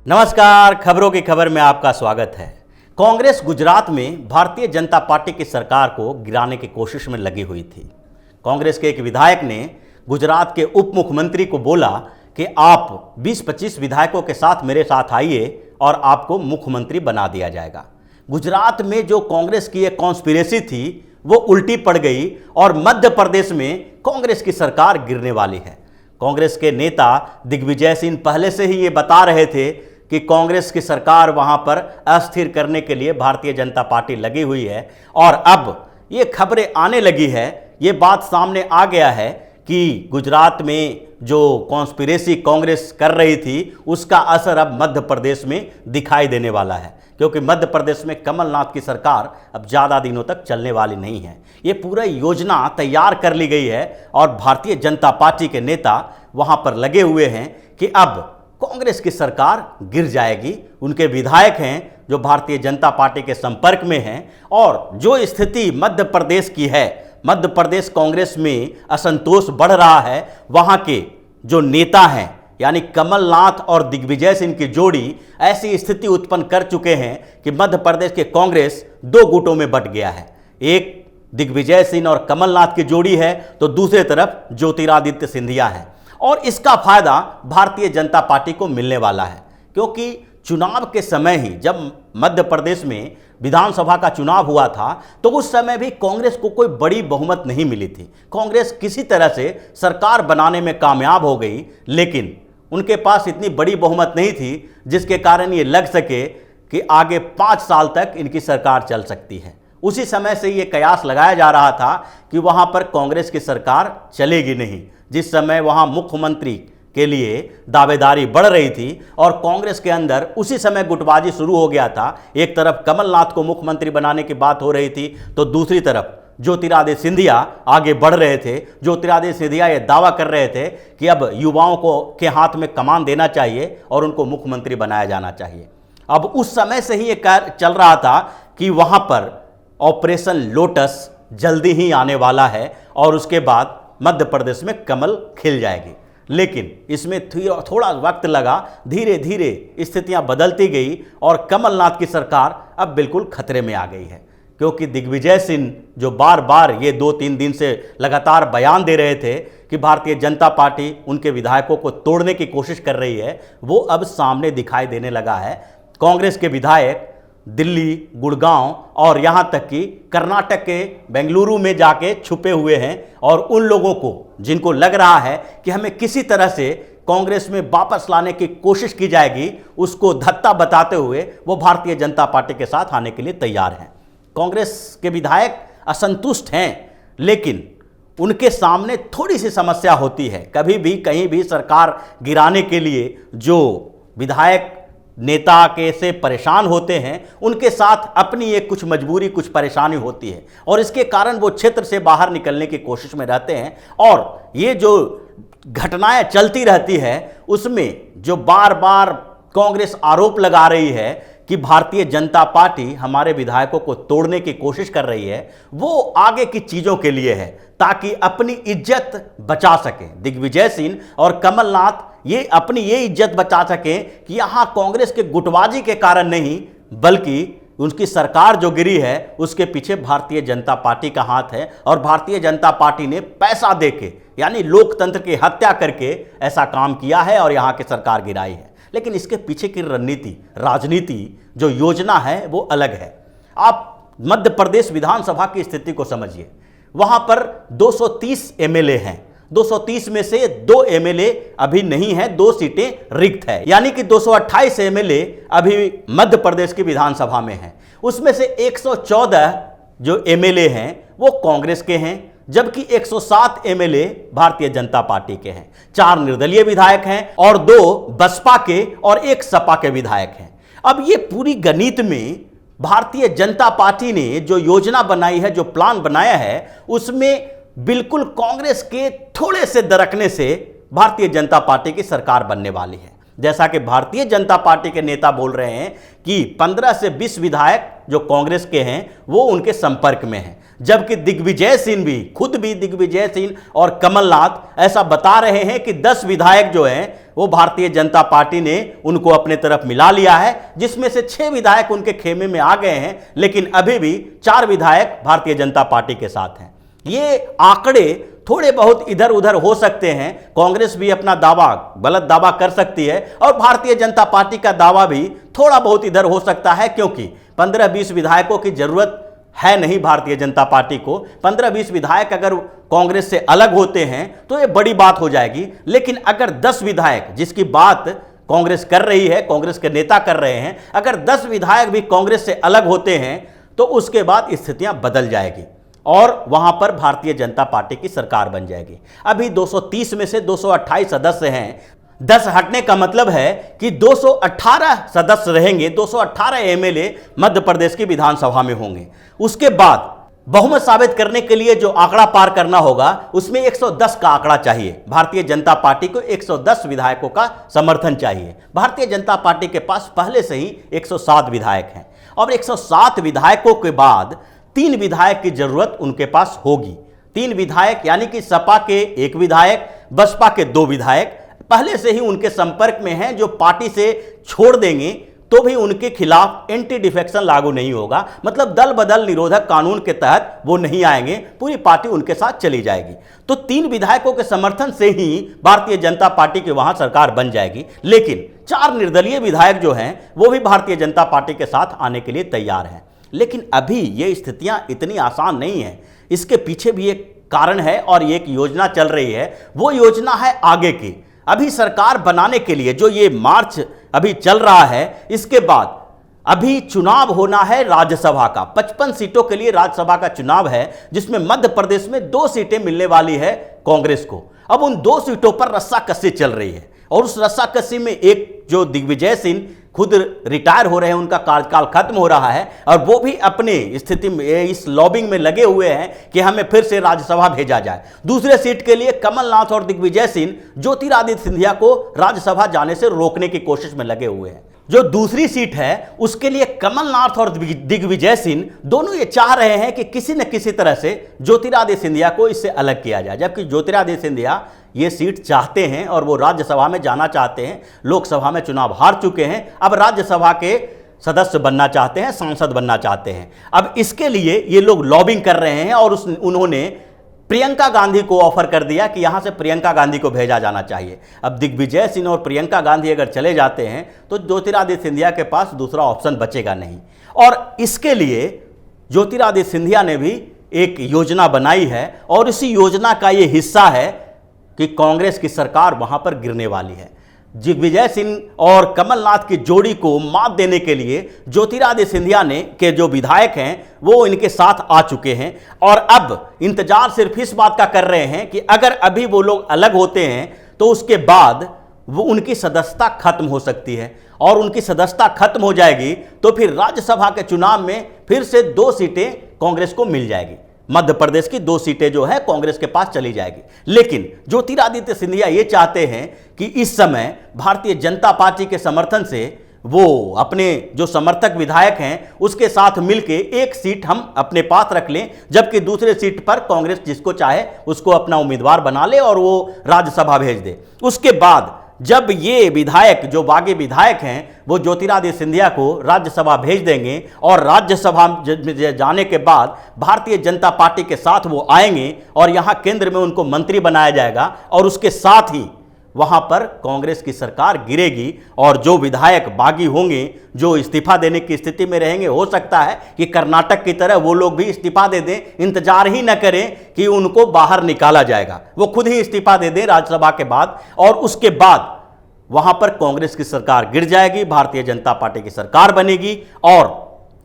नमस्कार, खबरों की खबर में आपका स्वागत है। कांग्रेस गुजरात में भारतीय जनता पार्टी की सरकार को गिराने की कोशिश में लगी हुई थी। कांग्रेस के एक विधायक ने गुजरात के उप मुख्यमंत्री को बोला कि आप 20-25 विधायकों के साथ मेरे साथ आइए और आपको मुख्यमंत्री बना दिया जाएगा। गुजरात में जो कांग्रेस की एक कॉन्स्पिरेसी थी वो उल्टी पड़ गई और मध्य प्रदेश में कांग्रेस की सरकार गिरने वाली है। कांग्रेस के नेता दिग्विजय सिंह पहले से ही ये बता रहे थे कि कांग्रेस की सरकार वहां पर अस्थिर करने के लिए भारतीय जनता पार्टी लगी हुई है और अब ये खबरें आने लगी है, ये बात सामने आ गया है कि गुजरात में जो कॉन्स्पिरेसी कांग्रेस कर रही थी उसका असर अब मध्य प्रदेश में दिखाई देने वाला है, क्योंकि मध्य प्रदेश में कमलनाथ की सरकार अब ज़्यादा दिनों तक चलने वाली नहीं है। ये पूरा योजना तैयार कर ली गई है और भारतीय जनता पार्टी के नेता वहां पर लगे हुए हैं कि अब कांग्रेस की सरकार गिर जाएगी। उनके विधायक हैं जो भारतीय जनता पार्टी के संपर्क में हैं और जो स्थिति मध्य प्रदेश की है, मध्य प्रदेश कांग्रेस में असंतोष बढ़ रहा है। वहां के जो नेता हैं यानी कमलनाथ और दिग्विजय सिंह की जोड़ी ऐसी स्थिति उत्पन्न कर चुके हैं कि मध्य प्रदेश के कांग्रेस दो गुटों में बंट गया है। एक दिग्विजय सिंह और कमलनाथ की जोड़ी है तो दूसरी तरफ ज्योतिरादित्य सिंधिया है और इसका फायदा भारतीय जनता पार्टी को मिलने वाला है, क्योंकि चुनाव के समय ही जब मध्य प्रदेश में विधानसभा का चुनाव हुआ था तो उस समय भी कांग्रेस को कोई बड़ी बहुमत नहीं मिली थी। कांग्रेस किसी तरह से सरकार बनाने में कामयाब हो गई, लेकिन उनके पास इतनी बड़ी बहुमत नहीं थी जिसके कारण ये लग सके कि आगे 5 साल तक इनकी सरकार चल सकती है। उसी समय से ये कयास लगाया जा रहा था कि वहाँ पर कांग्रेस की सरकार चलेगी नहीं। जिस समय वहाँ मुख्यमंत्री के लिए दावेदारी बढ़ रही थी और कांग्रेस के अंदर उसी समय गुटबाजी शुरू हो गया था। एक तरफ कमलनाथ को मुख्यमंत्री बनाने की बात हो रही थी तो दूसरी तरफ ज्योतिरादित्य सिंधिया आगे बढ़ रहे थे। ज्योतिरादित्य सिंधिया ये दावा कर रहे थे कि अब युवाओं को के हाथ में कमान देना चाहिए और उनको मुख्यमंत्री बनाया जाना चाहिए। अब उस समय से ही ये चल रहा था कि वहाँ पर ऑपरेशन लोटस जल्दी ही आने वाला है और उसके बाद मध्य प्रदेश में कमल खिल जाएगी। लेकिन इसमें थोड़ा वक्त लगा, धीरे धीरे स्थितियां बदलती गई और कमलनाथ की सरकार अब बिल्कुल खतरे में आ गई है, क्योंकि दिग्विजय सिंह जो बार बार ये 2-3 दिन से लगातार बयान दे रहे थे कि भारतीय जनता पार्टी उनके विधायकों को तोड़ने की कोशिश कर रही है, वो अब सामने दिखाई देने लगा है। कांग्रेस के विधायक दिल्ली, गुड़गांव और यहाँ तक कि कर्नाटक के बेंगलुरु में जाके छुपे हुए हैं और उन लोगों को जिनको लग रहा है कि हमें किसी तरह से कांग्रेस में वापस लाने की कोशिश की जाएगी, उसको धत्ता बताते हुए वो भारतीय जनता पार्टी के साथ आने के लिए तैयार हैं। कांग्रेस के विधायक असंतुष्ट हैं, लेकिन उनके सामने थोड़ी सी समस्या होती है। कभी भी कहीं भी सरकार गिराने के लिए जो विधायक नेता के से परेशान होते हैं उनके साथ अपनी एक कुछ मजबूरी, कुछ परेशानी होती है और इसके कारण वो क्षेत्र से बाहर निकलने की कोशिश में रहते हैं। और ये जो घटनाएं चलती रहती है उसमें जो बार बार कांग्रेस आरोप लगा रही है कि भारतीय जनता पार्टी हमारे विधायकों को तोड़ने की कोशिश कर रही है, वो आगे की चीज़ों के लिए है ताकि अपनी इज्जत बचा सके। दिग्विजय सिंह और कमलनाथ ये अपनी ये इज्जत बचा सकें कि यहाँ कांग्रेस के गुटबाजी के कारण नहीं, बल्कि उनकी सरकार जो गिरी है उसके पीछे भारतीय जनता पार्टी का हाथ है और भारतीय जनता पार्टी ने पैसा देके यानी लोकतंत्र की हत्या करके ऐसा काम किया है और यहाँ की सरकार गिराई है। लेकिन इसके पीछे की रणनीति, राजनीति, जो योजना है वो अलग है। आप मध्य प्रदेश विधानसभा की स्थिति को समझिए। वहां पर 230 एमएलए हैं, 230 में से 2 एमएलए अभी नहीं है, 2 सीटें रिक्त है, यानी कि 228 एमएलए अभी मध्य प्रदेश की विधानसभा में हैं। उसमें से 114 जो एमएलए हैं वो कांग्रेस के हैं, जबकि 107 एमएलए भारतीय जनता पार्टी के हैं। 4 निर्दलीय विधायक हैं और 2 बसपा के और 1 सपा के विधायक हैं। अब ये पूरी गणित में भारतीय जनता पार्टी ने जो योजना बनाई है, जो प्लान बनाया है, उसमें बिल्कुल कांग्रेस के थोड़े से दरकने से भारतीय जनता पार्टी की सरकार बनने वाली है। जैसा कि भारतीय जनता पार्टी के नेता बोल रहे हैं कि 15 से 20 विधायक जो कांग्रेस के हैं वो उनके संपर्क में हैं, जबकि दिग्विजय सिंह भी, खुद भी दिग्विजय सिंह और कमलनाथ ऐसा बता रहे हैं कि 10 विधायक जो हैं वो भारतीय जनता पार्टी ने उनको अपने तरफ मिला लिया है, जिसमें से 6 विधायक उनके खेमे में आ गए हैं, लेकिन अभी भी 4 विधायक भारतीय जनता पार्टी के साथ हैं। ये आंकड़े थोड़े बहुत इधर उधर हो सकते हैं, कांग्रेस भी अपना दावा, गलत दावा कर सकती है और भारतीय जनता पार्टी का दावा भी थोड़ा बहुत इधर हो सकता है, क्योंकि 15-20 विधायकों की जरूरत है नहीं भारतीय जनता पार्टी को। 15-20 विधायक अगर कांग्रेस से अलग होते हैं तो ये बड़ी बात हो जाएगी, लेकिन अगर 10 विधायक, जिसकी बात कांग्रेस कर रही है, कांग्रेस के नेता कर रहे हैं, अगर 10 विधायक भी कांग्रेस से अलग होते हैं तो उसके बाद स्थितियां बदल जाएगी और वहां पर भारतीय जनता पार्टी की सरकार बन जाएगी। अभी 230 में से 228 सदस्य हैं, 10 हटने का मतलब है कि 218 सदस्य रहेंगे, 218 एमएलए मध्य प्रदेश की विधानसभा में होंगे। उसके बाद बहुमत साबित करने के लिए जो आंकड़ा पार करना होगा उसमें 110 का आंकड़ा चाहिए। भारतीय जनता पार्टी को 110 विधायकों का समर्थन चाहिए। भारतीय जनता पार्टी के पास पहले से ही 107 विधायक हैं और 107 विधायकों के बाद 3 विधायक की जरूरत उनके पास होगी। 3 विधायक यानी कि सपा के 1 विधायक, बसपा के 2 विधायक पहले से ही उनके संपर्क में हैं, जो पार्टी से छोड़ देंगे तो भी उनके खिलाफ एंटी डिफेक्शन लागू नहीं होगा, मतलब दल बदल निरोधक कानून के तहत वो नहीं आएंगे, पूरी पार्टी उनके साथ चली जाएगी। तो 3 विधायकों के समर्थन से ही भारतीय जनता पार्टी की वहां सरकार बन जाएगी, लेकिन 4 निर्दलीय विधायक जो हैं वो भी भारतीय जनता पार्टी के साथ आने के लिए तैयार हैं। लेकिन अभी ये स्थितियां इतनी आसान नहीं है, इसके पीछे भी एक कारण है और एक योजना चल रही है। वो योजना है आगे की। अभी सरकार बनाने के लिए जो ये मार्च अभी चल रहा है, इसके बाद अभी चुनाव होना है राज्यसभा का। 55 सीटों के लिए राज्यसभा का चुनाव है, जिसमें मध्य प्रदेश में 2 सीटें मिलने वाली है कांग्रेस को। अब उन 2 सीटों पर रस्साकसी चल रही है और उस रस्साकसी में एक जो दिग्विजय सिंह खुद रिटायर हो रहे हैं, उनका कार्यकाल खत्म हो रहा है और वो भी अपनी स्थिति में इस लॉबिंग में लगे हुए हैं कि हमें फिर से राज्यसभा भेजा जाए। दूसरे सीट के लिए कमलनाथ और दिग्विजय सिंह ज्योतिरादित्य सिंधिया को राज्यसभा जाने से रोकने की कोशिश में लगे हुए हैं। जो दूसरी सीट है उसके लिए कमलनाथ और दिग्विजय सिंह दोनों ये चाह रहे हैं कि किसी न किसी तरह से ज्योतिरादित्य सिंधिया को इससे अलग किया जाए, जबकि ज्योतिरादित्य सिंधिया ये सीट चाहते हैं और वो राज्यसभा में जाना चाहते हैं। लोकसभा में चुनाव हार चुके हैं, अब राज्यसभा के सदस्य बनना चाहते हैं, सांसद बनना चाहते हैं। अब इसके लिए ये लोग लॉबिंग कर रहे हैं और उन्होंने प्रियंका गांधी को ऑफर कर दिया कि यहां से प्रियंका गांधी को भेजा जाना चाहिए। अब दिग्विजय सिंह और प्रियंका गांधी अगर चले जाते हैं तो ज्योतिरादित्य सिंधिया के पास दूसरा ऑप्शन बचेगा नहीं, और इसके लिए ज्योतिरादित्य सिंधिया ने भी एक योजना बनाई है और इसी योजना का ये हिस्सा है कि कांग्रेस की सरकार वहां पर गिरने वाली है। दिग्विजय सिंह और कमलनाथ की जोड़ी को मात देने के लिए ज्योतिरादित्य सिंधिया ने के जो विधायक हैं वो इनके साथ आ चुके हैं और अब इंतजार सिर्फ इस बात का कर रहे हैं कि अगर अभी वो लोग अलग होते हैं तो उसके बाद वो उनकी सदस्यता खत्म हो सकती है, और उनकी सदस्यता खत्म हो जाएगी तो फिर राज्यसभा के चुनाव में फिर से 2 सीटें कांग्रेस को मिल जाएगी। मध्य प्रदेश की 2 सीटें जो है कांग्रेस के पास चली जाएगी। लेकिन ज्योतिरादित्य सिंधिया ये चाहते हैं कि इस समय भारतीय जनता पार्टी के समर्थन से वो अपने जो समर्थक विधायक हैं उसके साथ मिलके 1 सीट हम अपने पास रख लें, जबकि दूसरे सीट पर कांग्रेस जिसको चाहे उसको अपना उम्मीदवार बना ले और वो राज्यसभा भेज दे। उसके बाद जब ये विधायक जो बागी विधायक हैं वो ज्योतिरादित्य सिंधिया को राज्यसभा भेज देंगे और राज्यसभा जाने के बाद भारतीय जनता पार्टी के साथ वो आएंगे और यहाँ केंद्र में उनको मंत्री बनाया जाएगा और उसके साथ ही वहां पर कांग्रेस की सरकार गिरेगी और जो विधायक बागी होंगे, जो इस्तीफा देने की स्थिति में रहेंगे, हो सकता है कि कर्नाटक की तरह वो लोग भी इस्तीफा दे दें, इंतजार ही न करें कि उनको बाहर निकाला जाएगा, वो खुद ही इस्तीफा दे दें राज्यसभा के बाद और उसके बाद वहां पर कांग्रेस की सरकार गिर जाएगी, भारतीय जनता पार्टी की सरकार बनेगी और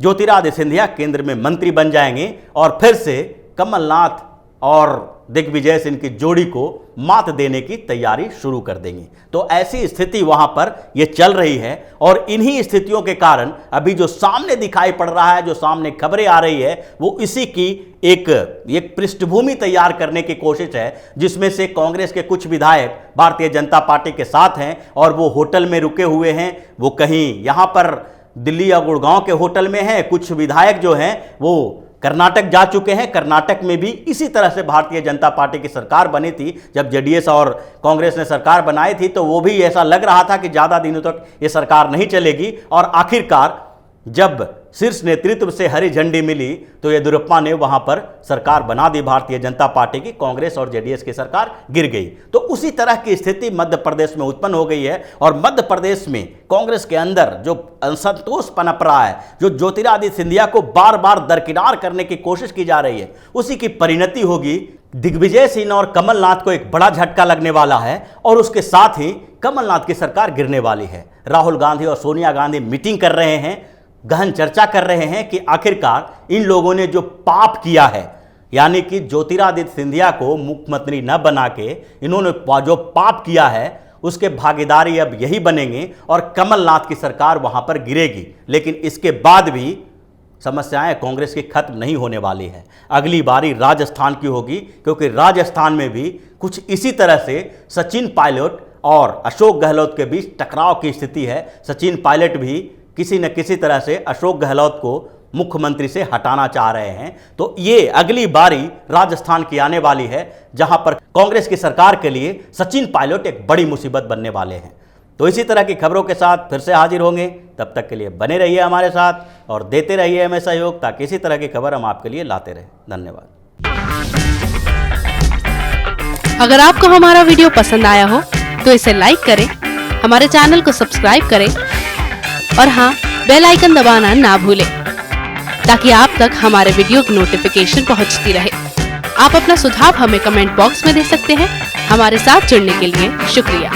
ज्योतिरादित्य सिंधिया केंद्र में मंत्री बन जाएंगे और फिर से कमलनाथ और दिग्विजय सिंह की जोड़ी को मात देने की तैयारी शुरू कर देंगे। तो ऐसी स्थिति वहां पर यह चल रही है और इन्हीं स्थितियों के कारण अभी जो सामने दिखाई पड़ रहा है, जो सामने खबरें आ रही है, वो इसी की एक पृष्ठभूमि तैयार करने की कोशिश है, जिसमें से कांग्रेस के कुछ विधायक भारतीय जनता पार्टी के साथ हैं और वो होटल में रुके हुए हैं, वो कहीं यहां पर दिल्ली या गुड़गांव के होटल में हैं, कुछ विधायक जो हैं वो कर्नाटक जा चुके हैं। कर्नाटक में भी इसी तरह से भारतीय जनता पार्टी की सरकार बनी थी। जब जेडीएस और कांग्रेस ने सरकार बनाई थी तो वो भी ऐसा लग रहा था कि ज़्यादा दिनों तक ये सरकार नहीं चलेगी, और आखिरकार जब शीर्ष नेतृत्व से हरी झंडी मिली तो येदियुरप्पा ने वहां पर सरकार बना दी भारतीय जनता पार्टी की। कांग्रेस और जेडीएस की सरकार गिर गई। तो उसी तरह की स्थिति मध्य प्रदेश में उत्पन्न हो गई है, और मध्य प्रदेश में कांग्रेस के अंदर जो असंतोष पनप रहा है, जो ज्योतिरादित्य सिंधिया को बार बार दरकिनार करने की कोशिश की जा रही है, उसी की परिणति होगी। दिग्विजय सिंह और कमलनाथ को एक बड़ा झटका लगने वाला है, और उसके साथ ही कमलनाथ की सरकार गिरने वाली है। राहुल गांधी और सोनिया गांधी मीटिंग कर रहे हैं, गहन चर्चा कर रहे हैं कि आखिरकार इन लोगों ने जो पाप किया है, यानी कि ज्योतिरादित्य सिंधिया को मुख्यमंत्री न बना के इन्होंने जो पाप किया है उसके भागीदारी अब यही बनेंगे, और कमलनाथ की सरकार वहां पर गिरेगी। लेकिन इसके बाद भी समस्याएं कांग्रेस की खत्म नहीं होने वाली है। अगली बारी राजस्थान की होगी, क्योंकि राजस्थान में भी कुछ इसी तरह से सचिन पायलट और अशोक गहलोत के बीच टकराव की स्थिति है। सचिन पायलट भी किसी न किसी तरह से अशोक गहलोत को मुख्यमंत्री से हटाना चाह रहे हैं। तो ये अगली बारी राजस्थान की आने वाली है, जहां पर कांग्रेस की सरकार के लिए सचिन पायलट एक बड़ी मुसीबत बनने वाले हैं। तो इसी तरह की खबरों के साथ फिर से हाजिर होंगे। तब तक के लिए बने रहिए हमारे साथ और देते रहिए हमें सहयोग, ताकि इसी तरह की खबर हम आपके लिए लाते रहें। धन्यवाद। अगर आपको हमारा वीडियो पसंद आया हो तो इसे लाइक करें, हमारे चैनल को सब्सक्राइब करें, और हाँ, बेल आइकन दबाना ना भूलें, ताकि आप तक हमारे वीडियो की नोटिफिकेशन पहुंचती रहे। आप अपना सुझाव हमें कमेंट बॉक्स में दे सकते हैं। हमारे साथ जुड़ने के लिए शुक्रिया।